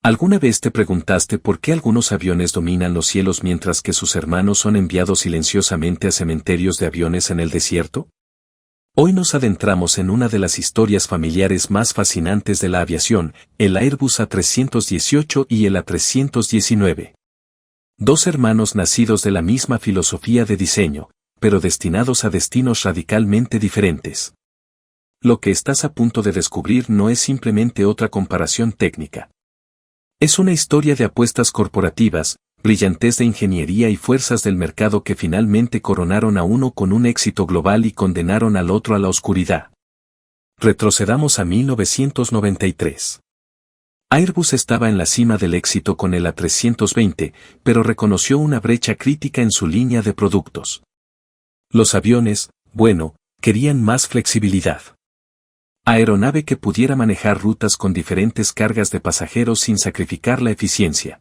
¿Alguna vez te preguntaste por qué algunos aviones dominan los cielos mientras que sus hermanos son enviados silenciosamente a cementerios de aviones en el desierto? Hoy nos adentramos en una de las historias familiares más fascinantes de la aviación, el Airbus A318 y el A319. Dos hermanos nacidos de la misma filosofía de diseño, pero destinados a destinos radicalmente diferentes. Lo que estás a punto de descubrir no es simplemente otra comparación técnica. Es una historia de apuestas corporativas, brillantez de ingeniería y fuerzas del mercado que finalmente coronaron a uno con un éxito global y condenaron al otro a la oscuridad. Retrocedamos a 1993. Airbus estaba en la cima del éxito con el A320, pero reconoció una brecha crítica en su línea de productos. Los aviones, querían más flexibilidad. Aeronave que pudiera manejar rutas con diferentes cargas de pasajeros sin sacrificar la eficiencia.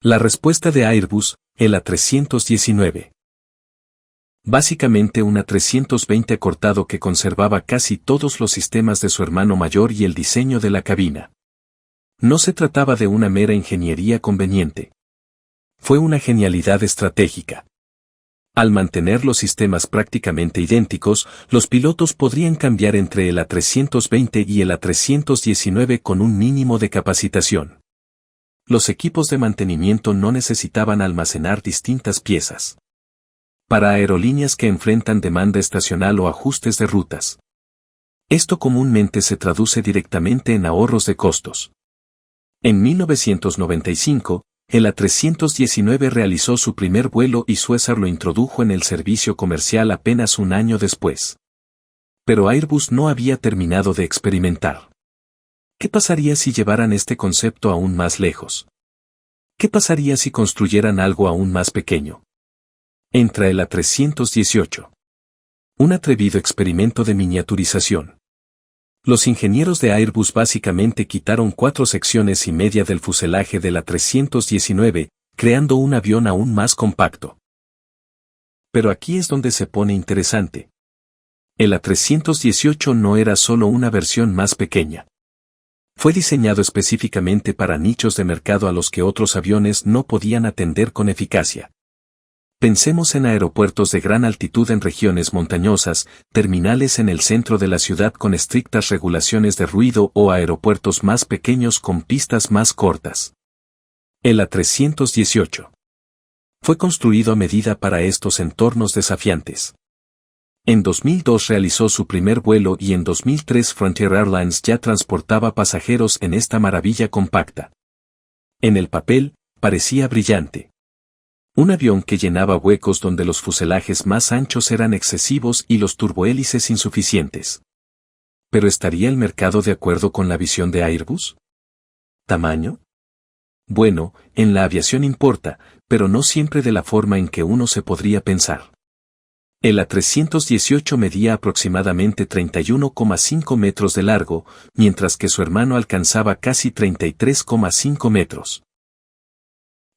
La respuesta de Airbus, el A319. Básicamente un A320 acortado que conservaba casi todos los sistemas de su hermano mayor y el diseño de la cabina. No se trataba de una mera ingeniería conveniente. Fue una genialidad estratégica. Al mantener los sistemas prácticamente idénticos, los pilotos podrían cambiar entre el A320 y el A319 con un mínimo de capacitación. Los equipos de mantenimiento no necesitaban almacenar distintas piezas. Para aerolíneas que enfrentan demanda estacional o ajustes de rutas. Esto comúnmente se traduce directamente en ahorros de costos. En 1995, el A319 realizó su primer vuelo y Suezar lo introdujo en el servicio comercial apenas un año después. Pero Airbus no había terminado de experimentar. ¿Qué pasaría si llevaran este concepto aún más lejos? ¿Qué pasaría si construyeran algo aún más pequeño? Entra el A318. Un atrevido experimento de miniaturización. Los ingenieros de Airbus básicamente quitaron 4 secciones y media del fuselaje del A319, creando un avión aún más compacto. Pero aquí es donde se pone interesante. El A318 no era solo una versión más pequeña. Fue diseñado específicamente para nichos de mercado a los que otros aviones no podían atender con eficacia. Pensemos en aeropuertos de gran altitud en regiones montañosas, terminales en el centro de la ciudad con estrictas regulaciones de ruido o aeropuertos más pequeños con pistas más cortas. El A318 fue construido a medida para estos entornos desafiantes. En 2002 realizó su primer vuelo y en 2003 Frontier Airlines ya transportaba pasajeros en esta maravilla compacta. En el papel, parecía brillante. Un avión que llenaba huecos donde los fuselajes más anchos eran excesivos y los turbohélices insuficientes. ¿Pero estaría el mercado de acuerdo con la visión de Airbus? ¿Tamaño? Bueno, en la aviación importa, pero no siempre de la forma en que uno se podría pensar. El A318 medía aproximadamente 31,5 metros de largo, mientras que su hermano alcanzaba casi 33,5 metros.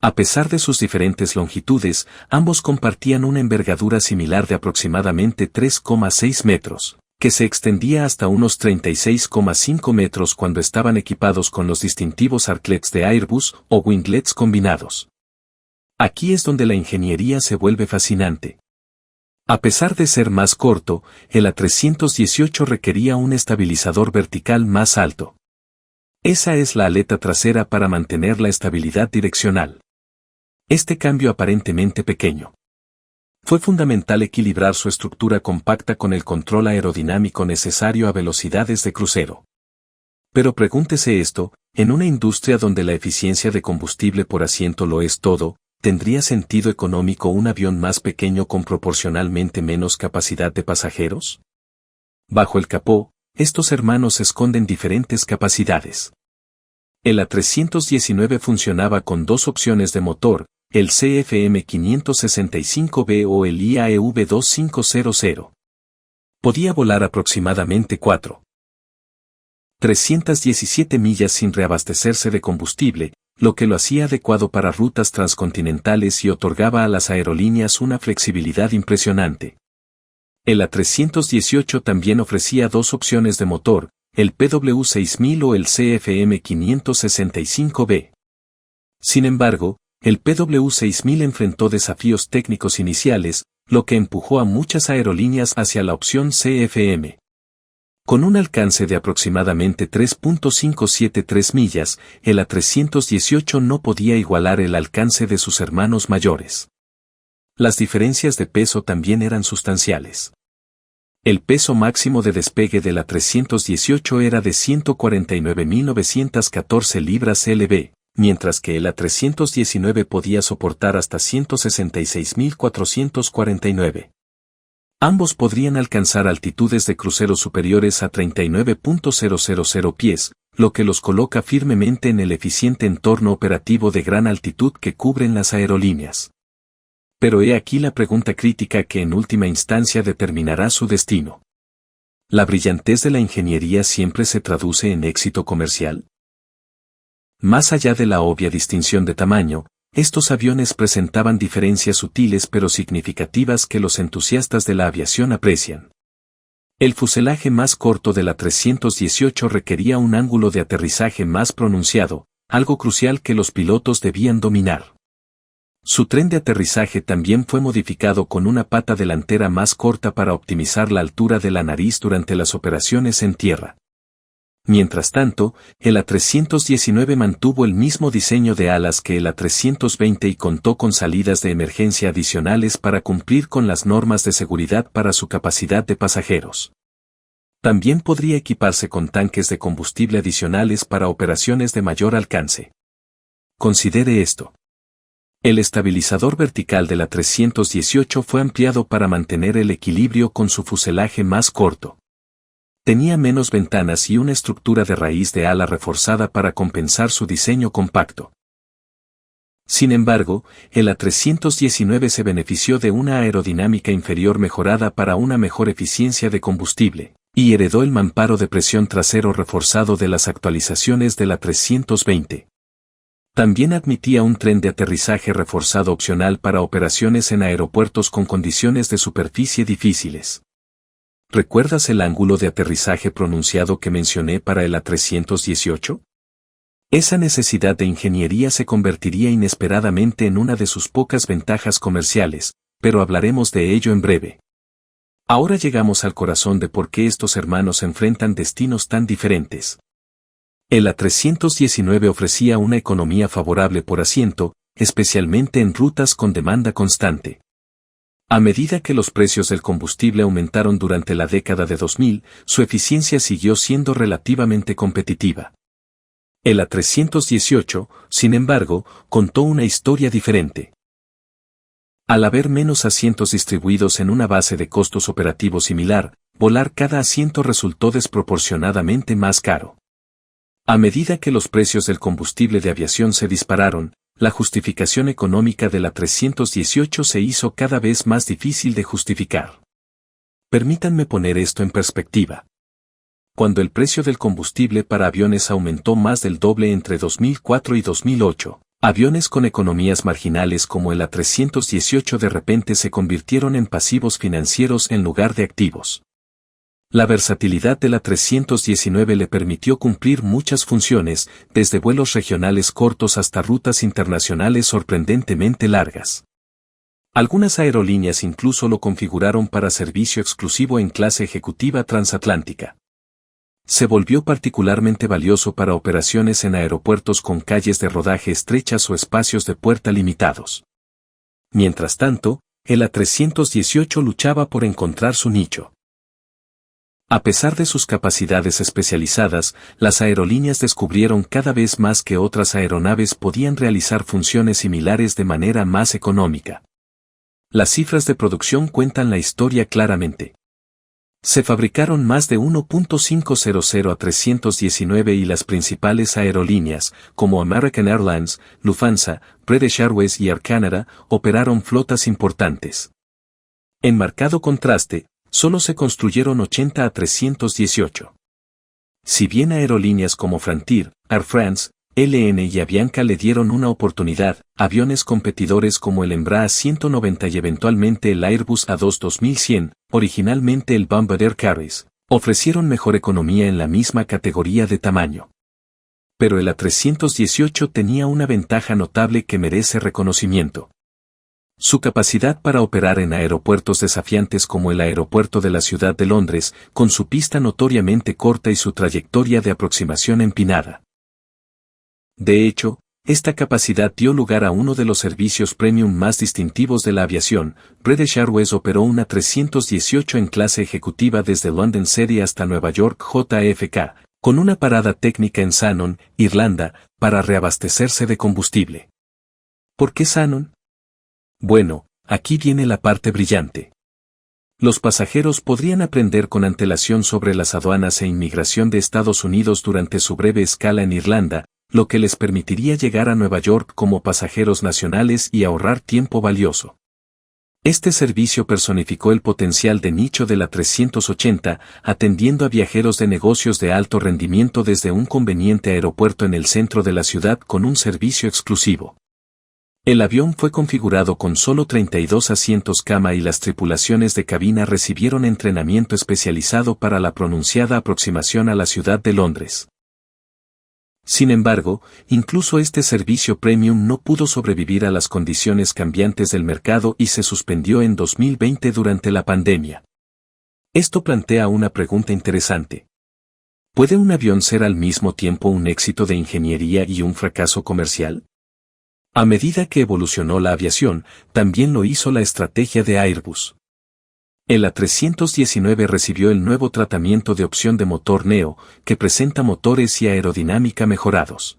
A pesar de sus diferentes longitudes, ambos compartían una envergadura similar de aproximadamente 3,6 metros, que se extendía hasta unos 36,5 metros cuando estaban equipados con los distintivos arclets de Airbus o winglets combinados. Aquí es donde la ingeniería se vuelve fascinante. A pesar de ser más corto, el A318 requería un estabilizador vertical más alto. Esa es la aleta trasera para mantener la estabilidad direccional. Este cambio aparentemente pequeño fue fundamental equilibrar su estructura compacta con el control aerodinámico necesario a velocidades de crucero. Pero pregúntese esto, en una industria donde la eficiencia de combustible por asiento lo es todo, ¿tendría sentido económico un avión más pequeño con proporcionalmente menos capacidad de pasajeros? Bajo el capó, estos hermanos esconden diferentes capacidades. El A319 funcionaba con 2 opciones de motor, el CFM565B o el IAEV2500. Podía volar aproximadamente 317 millas sin reabastecerse de combustible, lo que lo hacía adecuado para rutas transcontinentales y otorgaba a las aerolíneas una flexibilidad impresionante. El A318 también ofrecía 2 opciones de motor, el PW6000 o el CFM565B. Sin embargo, el PW6000 enfrentó desafíos técnicos iniciales, lo que empujó a muchas aerolíneas hacia la opción CFM. Con un alcance de aproximadamente 3.573 millas, el A318 no podía igualar el alcance de sus hermanos mayores. Las diferencias de peso también eran sustanciales. El peso máximo de despegue del A318 era de 149.914 libras lb, mientras que el A319 podía soportar hasta 166.449. Ambos podrían alcanzar altitudes de crucero superiores a 39.000 pies, lo que los coloca firmemente en el eficiente entorno operativo de gran altitud que cubren las aerolíneas. Pero he aquí la pregunta crítica que en última instancia determinará su destino. ¿La brillantez de la ingeniería siempre se traduce en éxito comercial? Más allá de la obvia distinción de tamaño, estos aviones presentaban diferencias sutiles pero significativas que los entusiastas de la aviación aprecian. El fuselaje más corto del A318 requería un ángulo de aterrizaje más pronunciado, algo crucial que los pilotos debían dominar. Su tren de aterrizaje también fue modificado con una pata delantera más corta para optimizar la altura de la nariz durante las operaciones en tierra. Mientras tanto, el A319 mantuvo el mismo diseño de alas que el A320 y contó con salidas de emergencia adicionales para cumplir con las normas de seguridad para su capacidad de pasajeros. También podría equiparse con tanques de combustible adicionales para operaciones de mayor alcance. Considere esto. El estabilizador vertical del A318 fue ampliado para mantener el equilibrio con su fuselaje más corto. Tenía menos ventanas y una estructura de raíz de ala reforzada para compensar su diseño compacto. Sin embargo, el A319 se benefició de una aerodinámica inferior mejorada para una mejor eficiencia de combustible, y heredó el mamparo de presión trasero reforzado de las actualizaciones del A320. También admitía un tren de aterrizaje reforzado opcional para operaciones en aeropuertos con condiciones de superficie difíciles. ¿Recuerdas el ángulo de aterrizaje pronunciado que mencioné para el A318? Esa necesidad de ingeniería se convertiría inesperadamente en una de sus pocas ventajas comerciales, pero hablaremos de ello en breve. Ahora llegamos al corazón de por qué estos hermanos enfrentan destinos tan diferentes. El A319 ofrecía una economía favorable por asiento, especialmente en rutas con demanda constante. A medida que los precios del combustible aumentaron durante la década de 2000, su eficiencia siguió siendo relativamente competitiva. El A318, sin embargo, contó una historia diferente. Al haber menos asientos distribuidos en una base de costos operativos similar, volar cada asiento resultó desproporcionadamente más caro. A medida que los precios del combustible de aviación se dispararon, la justificación económica del A318 se hizo cada vez más difícil de justificar. Permítanme poner esto en perspectiva. Cuando el precio del combustible para aviones aumentó más del doble entre 2004 y 2008, aviones con economías marginales como el A318 de repente se convirtieron en pasivos financieros en lugar de activos. La versatilidad del A319 le permitió cumplir muchas funciones, desde vuelos regionales cortos hasta rutas internacionales sorprendentemente largas. Algunas aerolíneas incluso lo configuraron para servicio exclusivo en clase ejecutiva transatlántica. Se volvió particularmente valioso para operaciones en aeropuertos con calles de rodaje estrechas o espacios de puerta limitados. Mientras tanto, el A318 luchaba por encontrar su nicho. A pesar de sus capacidades especializadas, las aerolíneas descubrieron cada vez más que otras aeronaves podían realizar funciones similares de manera más económica. Las cifras de producción cuentan la historia claramente. Se fabricaron más de 1.500 A319 y las principales aerolíneas, como American Airlines, Lufthansa, British Airways y Air Canada, operaron flotas importantes. En marcado contraste, solo se construyeron 80 A318. Si bien aerolíneas como Frontier, Air France, LN y Avianca le dieron una oportunidad, aviones competidores como el Embraer 190 y eventualmente el Airbus A2 2100, originalmente el Bombardier Caris, Ofrecieron mejor economía en la misma categoría de tamaño. Pero el A318 tenía una ventaja notable que merece reconocimiento. Su capacidad para operar en aeropuertos desafiantes como el aeropuerto de la ciudad de Londres, con su pista notoriamente corta y su trayectoria de aproximación empinada. De hecho, esta capacidad dio lugar a uno de los servicios premium más distintivos de la aviación. British Airways operó una A318 en clase ejecutiva desde London City hasta Nueva York JFK, con una parada técnica en Shannon, Irlanda, para reabastecerse de combustible. ¿Por qué Shannon? Bueno, aquí viene la parte brillante. Los pasajeros podrían aprender con antelación sobre las aduanas e inmigración de Estados Unidos durante su breve escala en Irlanda, lo que les permitiría llegar a Nueva York como pasajeros nacionales y ahorrar tiempo valioso. Este servicio personificó el potencial de nicho de la 380, atendiendo a viajeros de negocios de alto rendimiento desde un conveniente aeropuerto en el centro de la ciudad con un servicio exclusivo. El avión fue configurado con solo 32 asientos cama y las tripulaciones de cabina recibieron entrenamiento especializado para la pronunciada aproximación a la ciudad de Londres. Sin embargo, incluso este servicio premium no pudo sobrevivir a las condiciones cambiantes del mercado y se suspendió en 2020 durante la pandemia. Esto plantea una pregunta interesante. ¿Puede un avión ser al mismo tiempo un éxito de ingeniería y un fracaso comercial? A medida que evolucionó la aviación, también lo hizo la estrategia de Airbus. El A319 recibió el nuevo tratamiento de opción de motor Neo, que presenta motores y aerodinámica mejorados.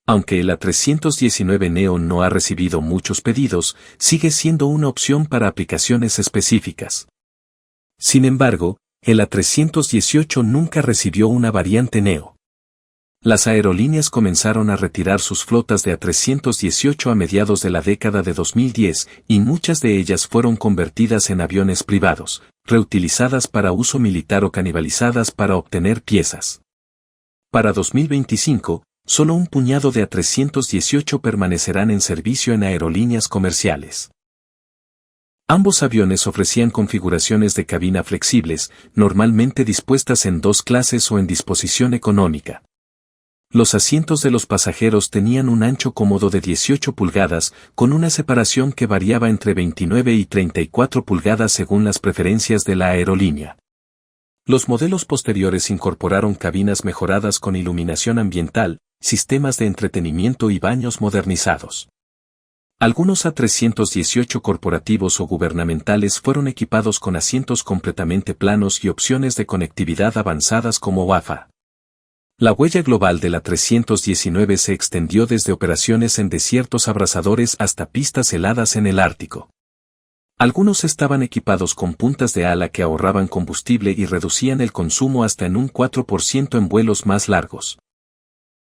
Aunque el A319 Neo no ha recibido muchos pedidos, sigue siendo una opción para aplicaciones específicas. Sin embargo, el A318 nunca recibió una variante Neo. Las aerolíneas comenzaron a retirar sus flotas de A318 a mediados de la década de 2010 y muchas de ellas fueron convertidas en aviones privados, reutilizadas para uso militar o canibalizadas para obtener piezas. Para 2025, solo un puñado de A318 permanecerán en servicio en aerolíneas comerciales. Ambos aviones ofrecían configuraciones de cabina flexibles, normalmente dispuestas en dos clases o en disposición económica. Los asientos de los pasajeros tenían un ancho cómodo de 18 pulgadas, con una separación que variaba entre 29 y 34 pulgadas según las preferencias de la aerolínea. Los modelos posteriores incorporaron cabinas mejoradas con iluminación ambiental, sistemas de entretenimiento y baños modernizados. Algunos A318 corporativos o gubernamentales fueron equipados con asientos completamente planos y opciones de conectividad avanzadas como Wi-Fi. La huella global de la 319 se extendió desde operaciones en desiertos abrasadores hasta pistas heladas en el Ártico. Algunos estaban equipados con puntas de ala que ahorraban combustible y reducían el consumo hasta en un 4% en vuelos más largos.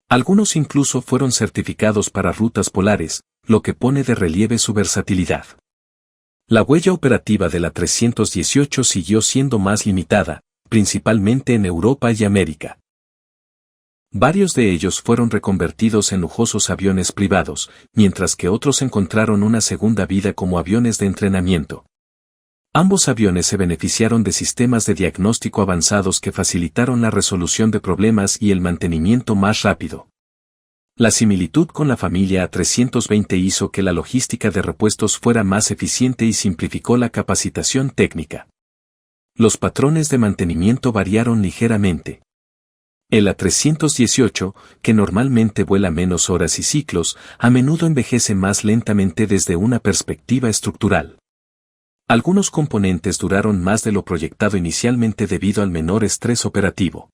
Algunos incluso fueron certificados para rutas polares, lo que pone de relieve su versatilidad. La huella operativa de la 318 siguió siendo más limitada, principalmente en Europa y América. Varios de ellos fueron reconvertidos en lujosos aviones privados, mientras que otros encontraron una segunda vida como aviones de entrenamiento. Ambos aviones se beneficiaron de sistemas de diagnóstico avanzados que facilitaron la resolución de problemas y el mantenimiento más rápido. La similitud con la familia A320 hizo que la logística de repuestos fuera más eficiente y simplificó la capacitación técnica. Los patrones de mantenimiento variaron ligeramente. El A318, que normalmente vuela menos horas y ciclos, a menudo envejece más lentamente desde una perspectiva estructural. Algunos componentes duraron más de lo proyectado inicialmente debido al menor estrés operativo.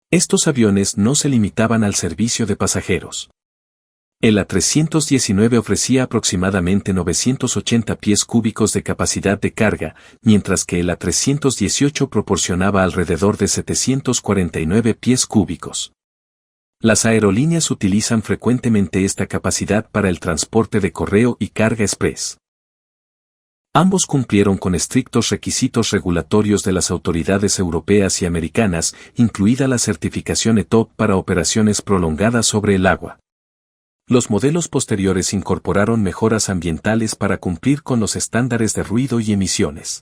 Estos aviones no se limitaban al servicio de pasajeros. El A319 ofrecía aproximadamente 980 pies cúbicos de capacidad de carga, mientras que el A318 proporcionaba alrededor de 749 pies cúbicos. Las aerolíneas utilizan frecuentemente esta capacidad para el transporte de correo y carga express. Ambos cumplieron con estrictos requisitos regulatorios de las autoridades europeas y americanas, incluida la certificación ETOP para operaciones prolongadas sobre el agua. Los modelos posteriores incorporaron mejoras ambientales para cumplir con los estándares de ruido y emisiones.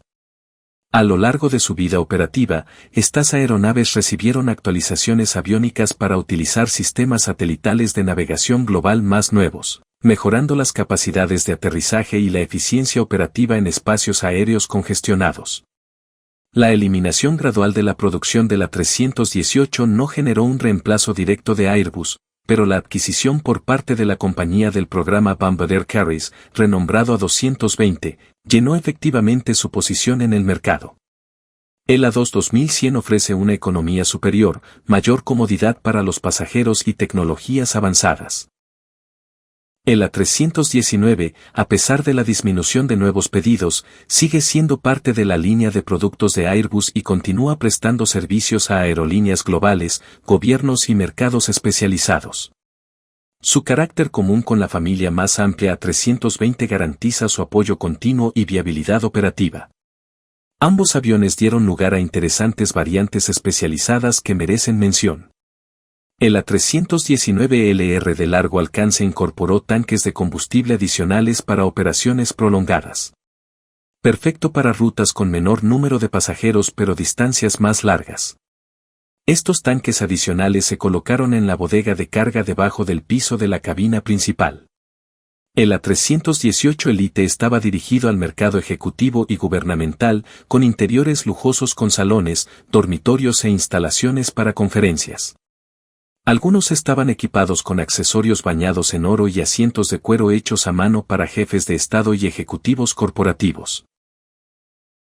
A lo largo de su vida operativa, estas aeronaves recibieron actualizaciones aviónicas para utilizar sistemas satelitales de navegación global más nuevos, mejorando las capacidades de aterrizaje y la eficiencia operativa en espacios aéreos congestionados. La eliminación gradual de la producción de la 318 no generó un reemplazo directo de Airbus, pero la adquisición por parte de la compañía del programa Bombardier Carries, renombrado a 220, llenó efectivamente su posición en el mercado. El A2-2100 ofrece una economía superior, mayor comodidad para los pasajeros y tecnologías avanzadas. El A319, a pesar de la disminución de nuevos pedidos, sigue siendo parte de la línea de productos de Airbus y continúa prestando servicios a aerolíneas globales, gobiernos y mercados especializados. Su carácter común con la familia más amplia A320 garantiza su apoyo continuo y viabilidad operativa. Ambos aviones dieron lugar a interesantes variantes especializadas que merecen mención. El A319LR de largo alcance incorporó tanques de combustible adicionales para operaciones prolongadas. Perfecto para rutas con menor número de pasajeros pero distancias más largas. Estos tanques adicionales se colocaron en la bodega de carga debajo del piso de la cabina principal. El A318 Elite estaba dirigido al mercado ejecutivo y gubernamental, con interiores lujosos con salones, dormitorios e instalaciones para conferencias. Algunos estaban equipados con accesorios bañados en oro y asientos de cuero hechos a mano para jefes de Estado y ejecutivos corporativos.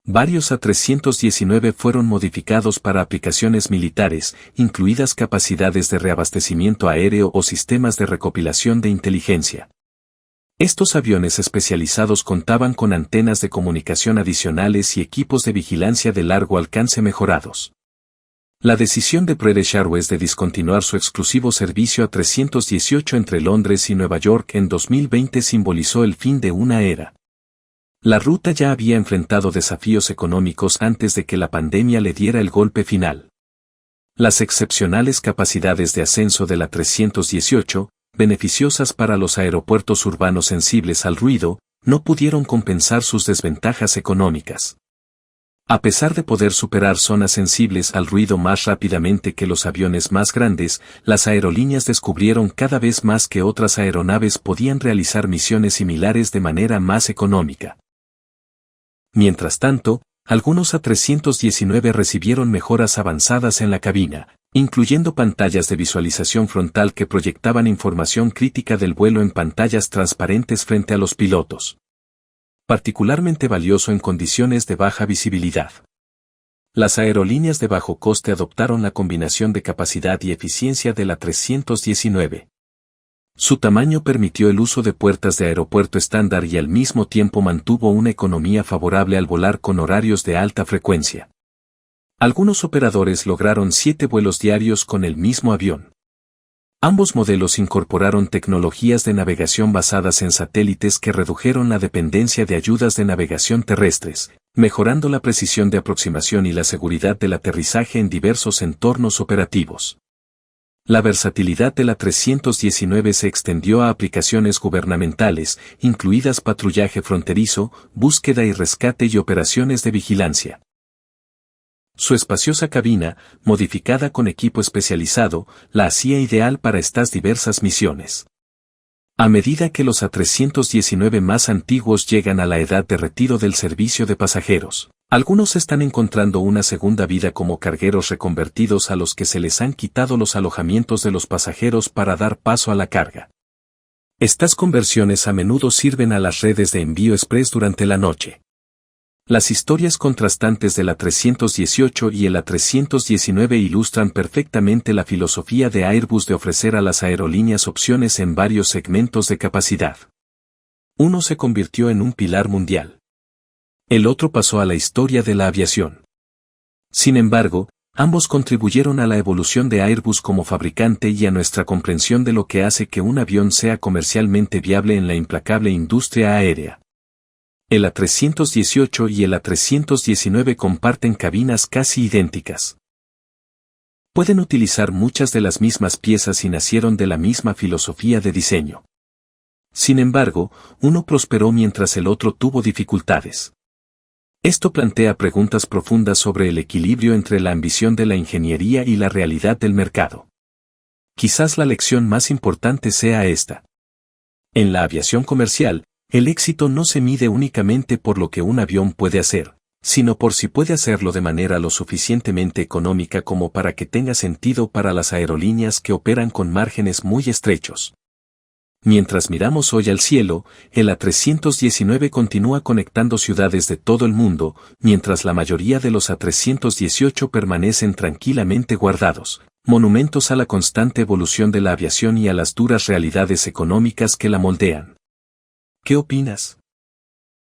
Varios A319 fueron modificados para aplicaciones militares, incluidas capacidades de reabastecimiento aéreo o sistemas de recopilación de inteligencia. Estos aviones especializados contaban con antenas de comunicación adicionales y equipos de vigilancia de largo alcance mejorados. La decisión de British Airways de discontinuar su exclusivo servicio A318 entre Londres y Nueva York en 2020 simbolizó el fin de una era. La ruta ya había enfrentado desafíos económicos antes de que la pandemia le diera el golpe final. Las excepcionales capacidades de ascenso de la 318, beneficiosas para los aeropuertos urbanos sensibles al ruido, no pudieron compensar sus desventajas económicas. A pesar de poder superar zonas sensibles al ruido más rápidamente que los aviones más grandes, las aerolíneas descubrieron cada vez más que otras aeronaves podían realizar misiones similares de manera más económica. Mientras tanto, algunos A319 recibieron mejoras avanzadas en la cabina, incluyendo pantallas de visualización frontal que proyectaban información crítica del vuelo en pantallas transparentes frente a los pilotos. Particularmente valioso en condiciones de baja visibilidad. Las aerolíneas de bajo coste adoptaron la combinación de capacidad y eficiencia de la 319. Su tamaño permitió el uso de puertas de aeropuerto estándar y al mismo tiempo mantuvo una economía favorable al volar con horarios de alta frecuencia. Algunos operadores lograron 7 vuelos diarios con el mismo avión. Ambos modelos incorporaron tecnologías de navegación basadas en satélites que redujeron la dependencia de ayudas de navegación terrestres, mejorando la precisión de aproximación y la seguridad del aterrizaje en diversos entornos operativos. La versatilidad de la 319 se extendió a aplicaciones gubernamentales, incluidas patrullaje fronterizo, búsqueda y rescate y operaciones de vigilancia. Su espaciosa cabina, modificada con equipo especializado, la hacía ideal para estas diversas misiones. A medida que los A319 más antiguos llegan a la edad de retiro del servicio de pasajeros, algunos están encontrando una segunda vida como cargueros reconvertidos a los que se les han quitado los alojamientos de los pasajeros para dar paso a la carga. Estas conversiones a menudo sirven a las redes de envío express durante la noche. Las historias contrastantes de la 318 y el A319 ilustran perfectamente la filosofía de Airbus de ofrecer a las aerolíneas opciones en varios segmentos de capacidad. Uno se convirtió en un pilar mundial. El otro pasó a la historia de la aviación. Sin embargo, ambos contribuyeron a la evolución de Airbus como fabricante y a nuestra comprensión de lo que hace que un avión sea comercialmente viable en la implacable industria aérea. El A318 y el A319 comparten cabinas casi idénticas. Pueden utilizar muchas de las mismas piezas y nacieron de la misma filosofía de diseño. Sin embargo, uno prosperó mientras el otro tuvo dificultades. Esto plantea preguntas profundas sobre el equilibrio entre la ambición de la ingeniería y la realidad del mercado. Quizás la lección más importante sea esta. En la aviación comercial, el éxito no se mide únicamente por lo que un avión puede hacer, sino por si puede hacerlo de manera lo suficientemente económica como para que tenga sentido para las aerolíneas que operan con márgenes muy estrechos. Mientras miramos hoy al cielo, el A319 continúa conectando ciudades de todo el mundo, mientras la mayoría de los A318 permanecen tranquilamente guardados, monumentos a la constante evolución de la aviación y a las duras realidades económicas que la moldean. ¿Qué opinas?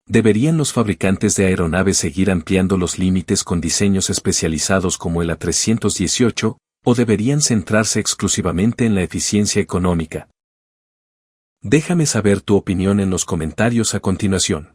¿Deberían los fabricantes de aeronaves seguir ampliando los límites con diseños especializados como el A318, o deberían centrarse exclusivamente en la eficiencia económica? Déjame saber tu opinión en los comentarios a continuación.